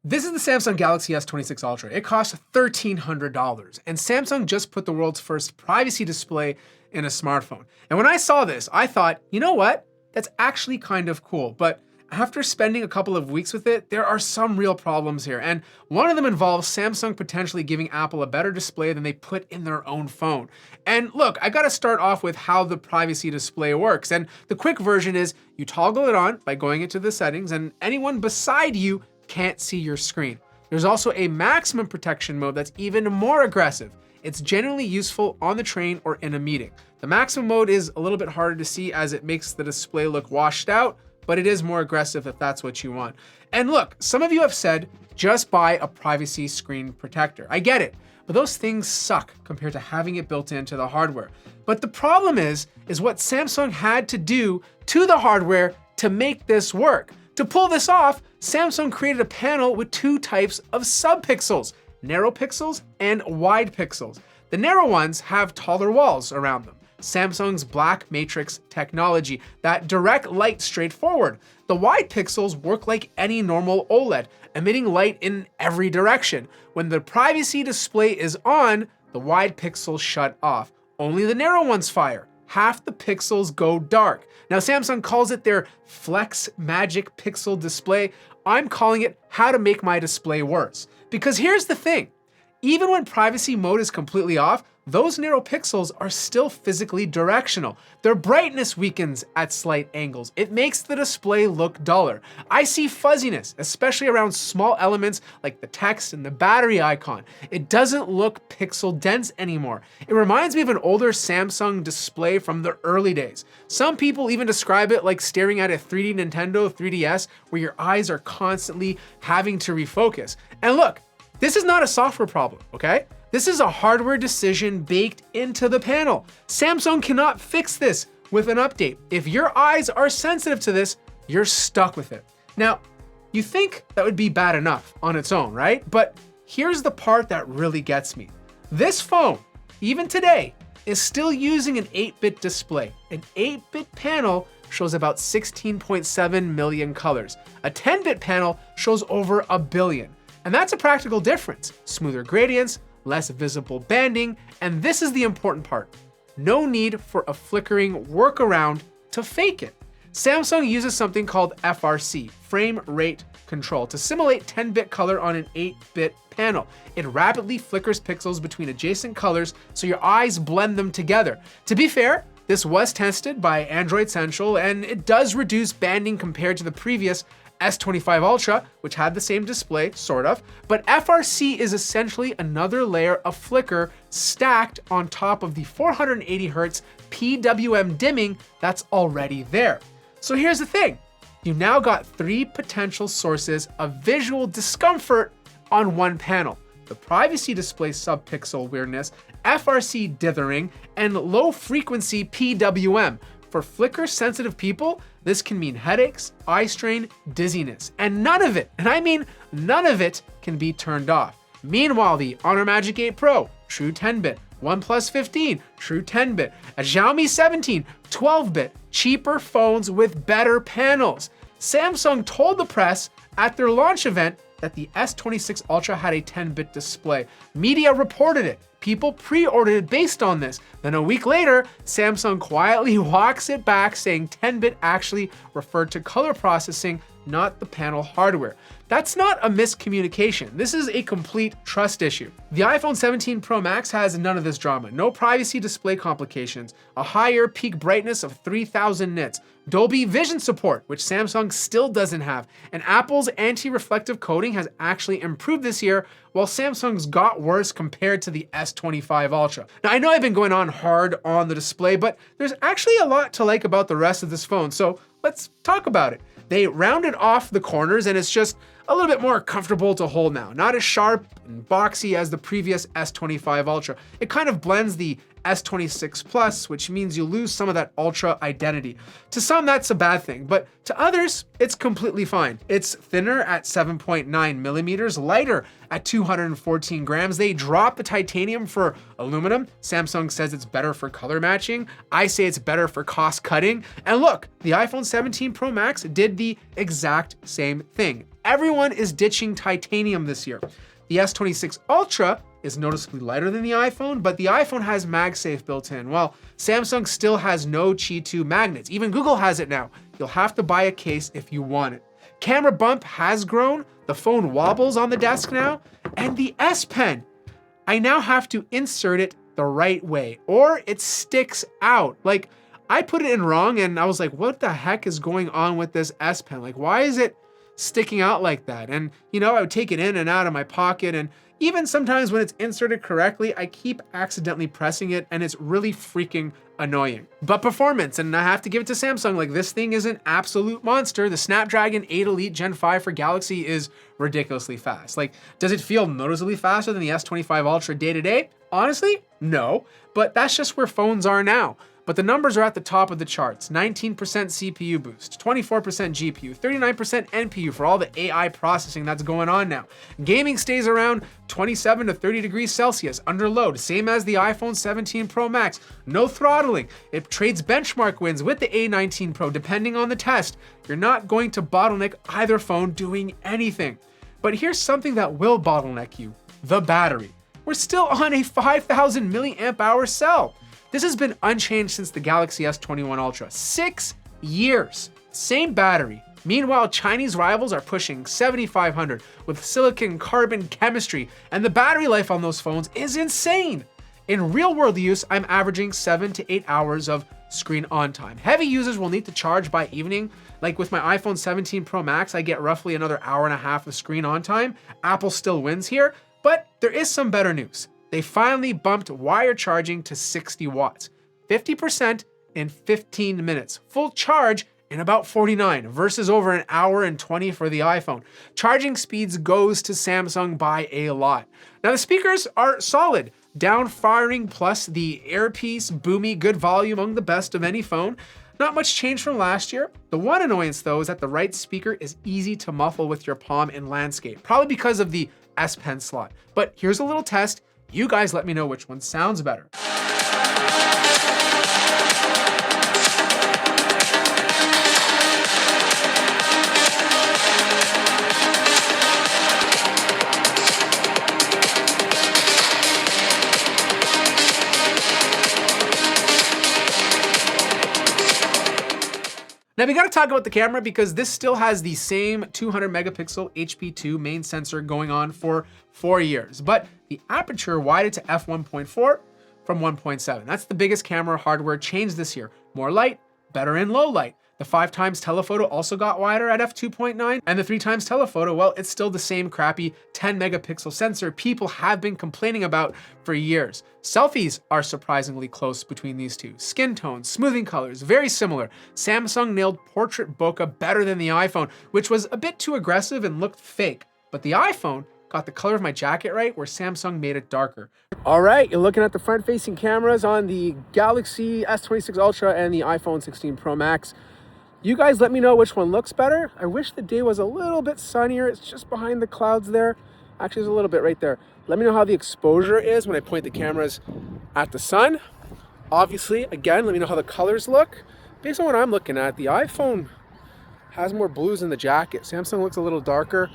This is the Samsung Galaxy S26 Ultra. It costs $1,300, and Samsung just put the world's first privacy display in a smartphone. And when I saw this, I thought, you know what? That's actually kind of cool. But after spending a couple of weeks with it, there are some real problems here. And one of them involves Samsung potentially giving Apple a better display than they put in their own phone. And look, I gotta start off with how the privacy display works. And the quick version is you toggle it on by going into the settings, and anyone beside you can't see your screen. There's also a maximum protection mode that's even more aggressive. It's generally useful on the train or in a meeting. The maximum mode is a little bit harder to see as it makes the display look washed out, but it is more aggressive if that's what you want. And look, some of you have said, just buy a privacy screen protector. I get it, but those things suck compared to having it built into the hardware. But the problem is what Samsung had to do to the hardware to make this work. To pull this off, Samsung created a panel with two types of subpixels, narrow pixels and wide pixels. The narrow ones have taller walls around them. Samsung's black matrix technology that direct light straight forward. The wide pixels work like any normal OLED, emitting light in every direction. When the privacy display is on, the wide pixels shut off. Only the narrow ones fire. Half the pixels go dark. Now Samsung calls it their Flex Magic Pixel display. I'm calling it how to make my display worse. Because here's the thing, even when privacy mode is completely off, those narrow pixels are still physically directional. Their brightness weakens at slight angles. It makes the display look duller. I see fuzziness, especially around small elements like the text and the battery icon. It doesn't look pixel dense anymore. It reminds me of an older Samsung display from the early days. Some people even describe it like staring at a 3D Nintendo 3DS where your eyes are constantly having to refocus. And look, this is not a software problem, okay? This is a hardware decision baked into the panel. Samsung cannot fix this with an update. If your eyes are sensitive to this, you're stuck with it. Now, you think that would be bad enough on its own, right? But here's the part that really gets me. This phone, even today, is still using an 8-bit display. An 8-bit panel shows about 16.7 million colors. A 10-bit panel shows over a billion. And that's a practical difference. Smoother gradients, less visible banding, and this is the important part. No need for a flickering workaround to fake it. Samsung uses something called FRC, frame rate control, to simulate 10-bit color on an 8-bit panel. It rapidly flickers pixels between adjacent colors so your eyes blend them together. To be fair, this was tested by Android Central, and it does reduce banding compared to the previous S25 Ultra, which had the same display, sort of, but FRC is essentially another layer of flicker stacked on top of the 480 Hz PWM dimming that's already there. So here's the thing, you now got 3 potential sources of visual discomfort on one panel: the privacy display subpixel weirdness, FRC dithering, and low frequency PWM. For flicker-sensitive people, this can mean headaches, eye strain, dizziness, and none of it, and I mean none of it, can be turned off. Meanwhile, the Honor Magic 8 Pro, true 10-bit, OnePlus 15, true 10-bit, a Xiaomi 17, 12-bit, cheaper phones with better panels. Samsung told the press at their launch event that the S26 Ultra had a 10-bit display. Media reported it. People pre-ordered it based on this. Then a week later, Samsung quietly walks it back, saying 10-bit actually referred to color processing, not the panel hardware. That's not a miscommunication. This is a complete trust issue. The iPhone 17 Pro Max has none of this drama. No privacy display complications, a higher peak brightness of 3000 nits, Dolby Vision support, which Samsung still doesn't have, and Apple's anti-reflective coating has actually improved this year, while Samsung's got worse compared to the S25 Ultra. Now, I know I've been going on hard on the display, but there's actually a lot to like about the rest of this phone, so let's talk about it. They rounded off the corners and it's just a little bit more comfortable to hold now. Not as sharp and boxy as the previous S25 Ultra. It kind of blends the S26 Plus, which means you lose some of that Ultra identity. To some, that's a bad thing, but to others, it's completely fine. It's thinner at 7.9 millimeters, lighter at 214 grams. They dropped the titanium for aluminum. Samsung says it's better for color matching. I say it's better for cost cutting. And look, the iPhone 17 Pro Max did the exact same thing. everyone is ditching titanium this year. The S26 Ultra is noticeably lighter than the iPhone, but the iPhone has MagSafe built in, while Samsung still has no Qi 2 magnets. Even Google has it now. You'll have to buy a case if you want it. Camera bump has grown, the phone wobbles on the desk now, and the S Pen. I now have to insert it the right way, or it sticks out. Like, I put it in wrong and I was like, what the heck is going on with this S Pen? Like, why is it sticking out like that? And I would take it in and out of my pocket, and even sometimes when it's inserted correctly, I keep accidentally pressing it and it's really freaking annoying. But performance, and I have to give it to Samsung, like this thing is an absolute monster. The Snapdragon 8 Elite Gen 5 for Galaxy is ridiculously fast. Like, does it feel noticeably faster than the S25 Ultra day to day? Honestly, no, but that's just where phones are now. But the numbers are at the top of the charts. 19% CPU boost, 24% GPU, 39% NPU for all the AI processing that's going on now. Gaming stays around 27 to 30 degrees Celsius under load, same as the iPhone 17 Pro Max. No throttling. It trades benchmark wins with the A19 Pro depending on the test. You're not going to bottleneck either phone doing anything. But here's something that will bottleneck you: the battery. We're still on a 5,000 milliamp hour cell. This has been unchanged since the Galaxy S21 Ultra. 6 years, same battery. Meanwhile, Chinese rivals are pushing 7,500 with silicon carbon chemistry, and the battery life on those phones is insane. In real world use, I'm averaging 7 to 8 hours of screen on time. Heavy users will need to charge by evening. Like with my iPhone 17 Pro Max, I get roughly another hour and a half of screen on time. Apple still wins here, but there is some better news. They finally bumped wire charging to 60 watts, 50% in 15 minutes, full charge in about 49 versus over an hour and 20 for the iPhone. Charging speeds goes to Samsung by a lot. Now the speakers are solid, down firing plus the earpiece, boomy, good volume, among the best of any phone. Not much change from last year. The one annoyance though is that the right speaker is easy to muffle with your palm in landscape, probably because of the S Pen slot. But here's a little test. You guys let me know which one sounds better. Now we gotta talk about the camera because this still has the same 200 megapixel HP2 main sensor going on for 4 years, but the aperture widened to f1.4 from 1.7. That's the biggest camera hardware change this year. More light, better in low light. The 5x telephoto also got wider at f2.9, and the 3x telephoto, well, it's still the same crappy 10 megapixel sensor people have been complaining about for years. Selfies are surprisingly close between these two. Skin tones, smoothing colors, very similar. Samsung nailed portrait bokeh better than the iPhone, which was a bit too aggressive and looked fake. But the iPhone got the color of my jacket right, where Samsung made it darker. All right, you're looking at the front-facing cameras on the Galaxy S26 Ultra and the iPhone 16 Pro Max. You guys let me know which one looks better. I wish the day was a little bit sunnier. It's just behind the clouds there. Actually, there's a little bit right there. Let me know how the exposure is when I point the cameras at the sun. Obviously, again, let me know how the colors look. Based on what I'm looking at, the iPhone has more blues in the jacket. Samsung looks a little darker.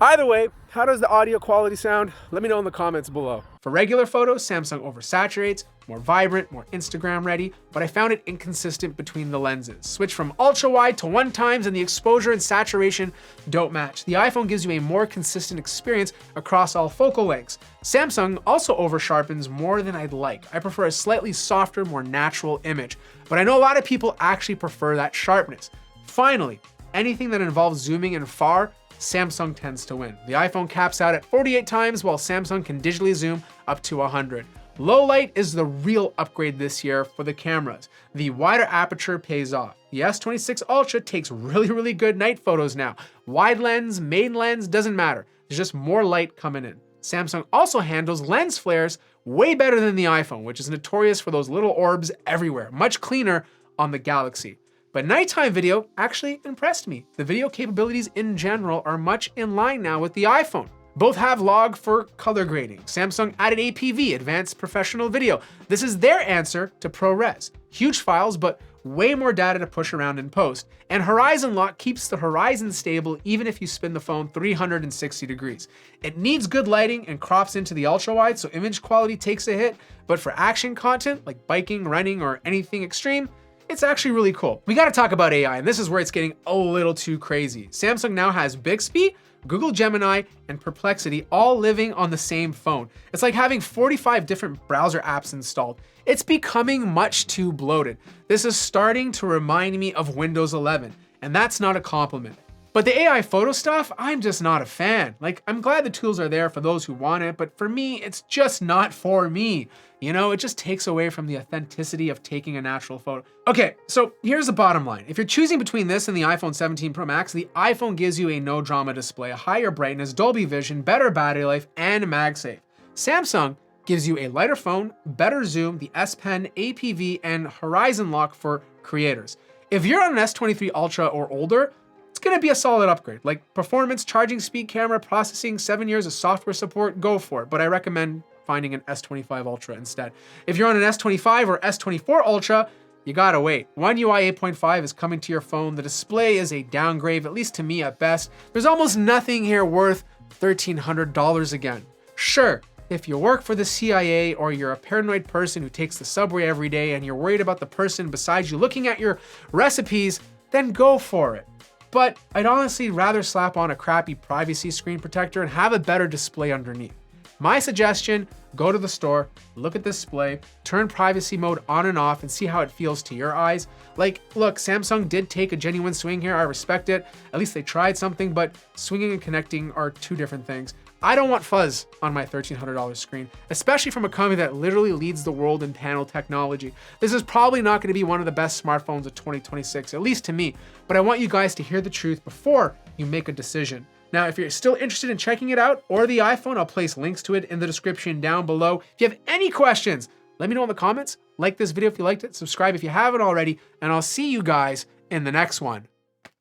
Either way, how does the audio quality sound? Let me know in the comments below. For regular photos, Samsung oversaturates, more vibrant, more Instagram ready, but I found it inconsistent between the lenses. Switch from ultra wide to 1x and the exposure and saturation don't match. The iPhone gives you a more consistent experience across all focal lengths. Samsung also over sharpens more than I'd like. I prefer a slightly softer, more natural image, but I know a lot of people actually prefer that sharpness. Finally, anything that involves zooming in far, Samsung tends to win. The iPhone caps out at 48 times, while Samsung can digitally zoom up to 100. Low light is the real upgrade this year for the cameras. The wider aperture pays off. The S26 Ultra takes really good night photos now. Wide lens, main lens, doesn't matter. There's just more light coming in. Samsung also handles lens flares way better than the iPhone, which is notorious for those little orbs everywhere. Much cleaner on the Galaxy. But nighttime video actually impressed me. The video capabilities in general are much in line now with the iPhone. Both have log for color grading. Samsung added APV, Advanced Professional Video. This is their answer to ProRes. Huge files, but way more data to push around in post. And Horizon Lock keeps the horizon stable even if you spin the phone 360 degrees. It needs good lighting and crops into the ultra wide, so image quality takes a hit, but for action content like biking, running, or anything extreme, it's actually really cool. We gotta talk about AI, and this is where it's getting a little too crazy. Samsung now has Bixby, Google Gemini, and Perplexity all living on the same phone. It's like having 45 different browser apps installed. It's becoming much too bloated. This is starting to remind me of Windows 11, and that's not a compliment. But the AI photo stuff, I'm just not a fan. Like, I'm glad the tools are there for those who want it, but for me, it's just not for me. You know, it just takes away from the authenticity of taking a natural photo. Okay, so here's the bottom line. If you're choosing between this and the iPhone 17 Pro Max, the iPhone gives you a no drama display, a higher brightness, Dolby Vision, better battery life, and MagSafe. Samsung gives you a lighter phone, better zoom, the S Pen, APV, and Horizon Lock for creators. If you're on an S23 Ultra or older, it's gonna be a solid upgrade. Like performance, charging speed, camera, processing, 7 years of software support, go for it. But I recommend finding an S25 Ultra instead. If you're on an S25 or S24 Ultra, you gotta wait. One UI 8.5 is coming to your phone. The display is a downgrade, at least to me at best. There's almost nothing here worth $1,300 again. Sure, if you work for the CIA or you're a paranoid person who takes the subway every day and you're worried about the person beside you looking at your recipes, then go for it. But I'd honestly rather slap on a crappy privacy screen protector and have a better display underneath. My suggestion, go to the store, look at the display, turn privacy mode on and off and see how it feels to your eyes. Like, look, Samsung did take a genuine swing here, I respect it. At least they tried something, but swinging and connecting are two different things. I don't want fuzz on my $1,300 screen, especially from a company that literally leads the world in panel technology. This is probably not gonna be one of the best smartphones of 2026, at least to me, but I want you guys to hear the truth before you make a decision. Now, if you're still interested in checking it out or the iPhone, I'll place links to it in the description down below. If you have any questions, let me know in the comments. Like this video if you liked it, subscribe if you haven't already, and I'll see you guys in the next one.